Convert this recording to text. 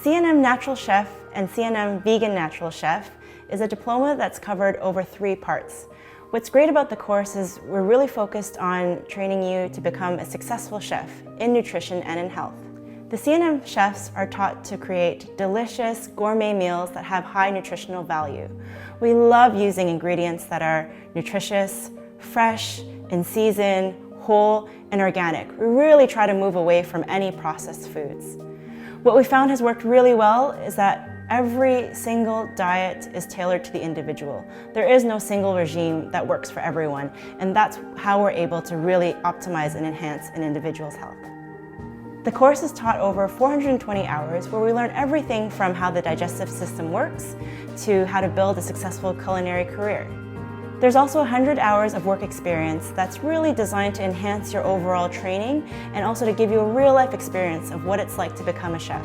CNM Natural Chef and CNM Vegan Natural Chef is a diploma that's covered over 3 parts. What's great about the course is we're really focused on training you to become a successful chef in nutrition and in health. The CNM chefs are taught to create delicious gourmet meals that have high nutritional value. We love using ingredients that are nutritious, fresh, in season, whole, and organic. We really try to move away from any processed foods. What we found has worked really well is that every single diet is tailored to the individual. There is no single regime that works for everyone, and that's how we're able to really optimize and enhance an individual's health. The course is taught over 420 hours where we learn everything from how the digestive system works to how to build a successful culinary career. There's also 100 hours of work experience that's really designed to enhance your overall training and also to give you a real-life experience of what it's like to become a chef.